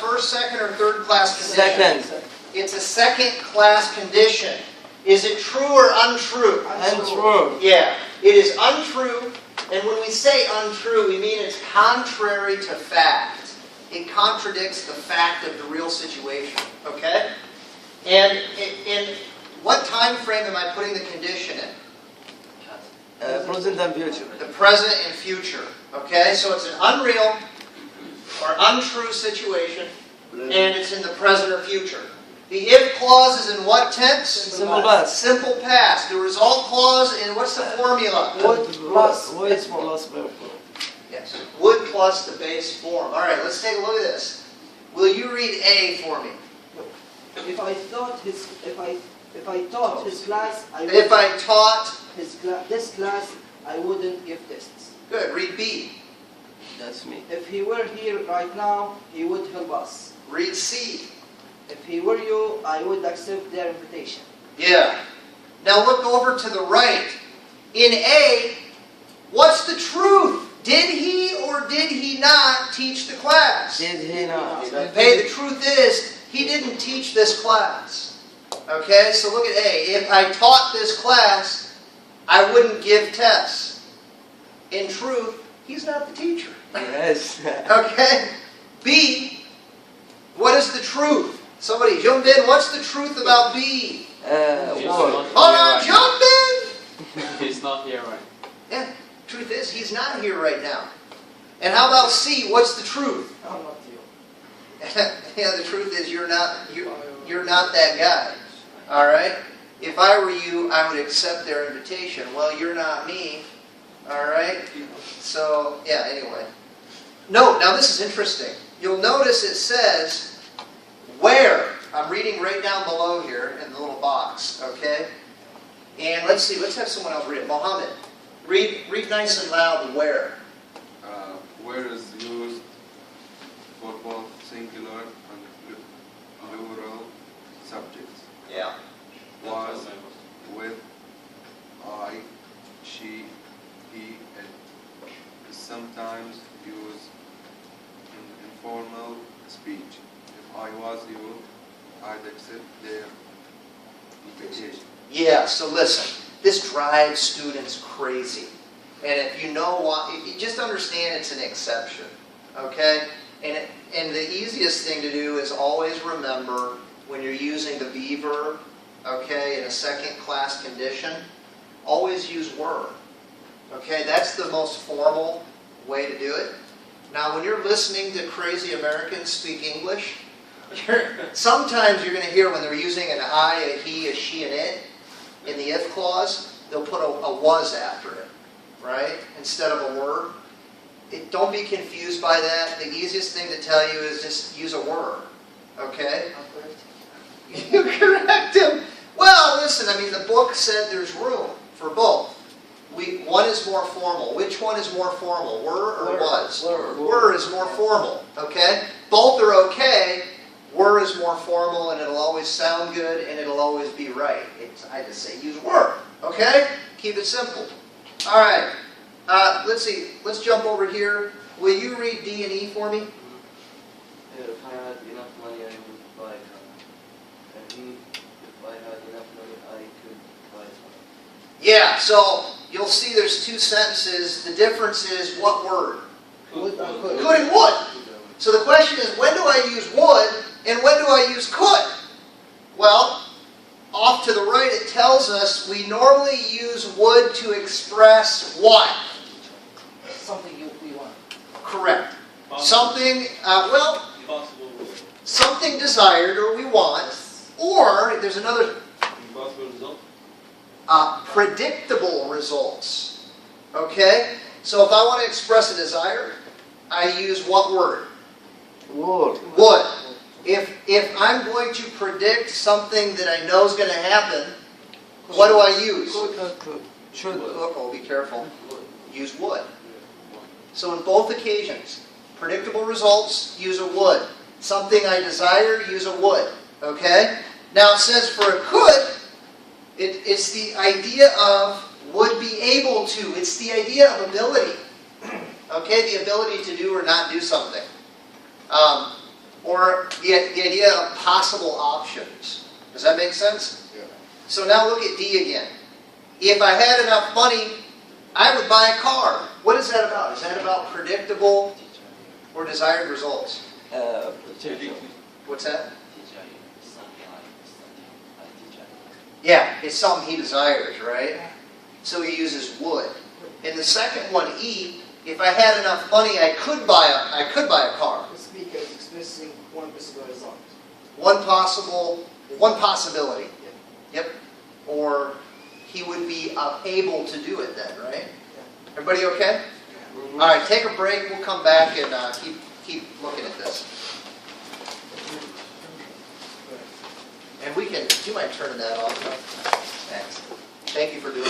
First, second, or third class condition? Second. It's a second class condition. Is it true or untrue? Untrue. Yeah, it is untrue. And when we say untrue, we mean it's contrary to fact. It contradicts the fact of the real situation. Okay? And in what time frame am I putting the condition in? Present and future. The present and future. Okay? So it's an unreal or untrue situation, and it's in the present or future. The if clause is in what tense? Simple past. Simple past. The result clause in what's the formula? Would plus verb. Yes. Would plus the base form. All right, let's take a look at this. Will you read A for me? If I taught his class, If I taught. this class, I wouldn't give tests. Good. Read B. That's me. If he were here right now, he would help us. Read C. If he were you, I would accept their invitation. Yeah. Now look over to the right. In A, what's the truth? Did he or did he not teach the class? Did he not? Hey, the truth is, he didn't teach this class. Okay, so look at A. If I taught this class, I wouldn't give tests. In truth, he's not the teacher. Yes. Okay? B, what is the truth? Somebody jump in. What's the truth about B? Hold on, jump in! He's not here right. Yeah, truth is, he's not here right now. And how about C? What's the truth? I'm not you. Yeah, the truth is you're not that guy. All right? If I were you, I would accept their invitation. Well, you're not me. All right? So, yeah, anyway. Note, now this is interesting. You'll notice it says, where? I'm reading right down below here in the little box, okay? And let's see, let's have someone else read it. Mohammed, read nice and loud, where? Where is used for both singular and plural subjects. Yeah. Was, with, I, she, he, it. Is sometimes used in informal speech. If I was you, I'd accept their invitation. Yeah, so listen, this drives students crazy. And if you know why, if you just understand it's an exception, okay? And the easiest thing to do is always remember when you're using the be verb, okay, in a second class condition, always use were. Okay, that's the most formal way to do it. Now, when you're listening to crazy Americans speak English, sometimes you're going to hear when they're using an I, a he, a she, and it in the if clause, they'll put a was after it, right? Instead of a were. Don't be confused by that. The easiest thing to tell you is just use a were, okay? You correct him. Well, listen, I mean, the book said there's room for both. One is more formal. Which one is more formal, were or was? Were is more formal, okay? Both are okay. Were is more formal, and it'll always sound good, and it'll always be right. I just say use were, okay? Keep it simple. All right. Let's see. Let's jump over here. Will you read D and E for me? If I had enough money, I would buy a car. And if I had enough money, I could buy something. Yeah, so you'll see there's two sentences. The difference is what word? Could and could. Could and would. So the question is, when do I use would and when do I use could? Well, off to the right it tells us we normally use would to express what? Something we want. Correct. Something, something desired or we want, or there's another predictable results. Okay? So if I want to express a desire, I use what word? Would. Would. If I'm going to predict something that I know is going to happen, what do I use? Could. Should. Oh, be careful. Use would. So in both occasions, predictable results, use a would. Something I desire, use a would. Okay? Now it says for a could, it's the idea of would be able to. It's the idea of ability. Okay? The ability to do or not do something. Or the idea of possible options. Does that make sense? Yeah. So now look at D again. If I had enough money, I would buy a car. What is that about? Is that about predictable or desired results? Potential. What's that? Yeah, it's something he desires, right? So he uses would. In the second one, E, if I had enough money, I could buy a car. This because expressing one possible result. One possibility. Yep. Or he would be able to do it then, right? Everybody okay? All right, take a break. We'll come back and keep looking at this. And we can. Do you mind turning that off? Thanks. Thank you for doing.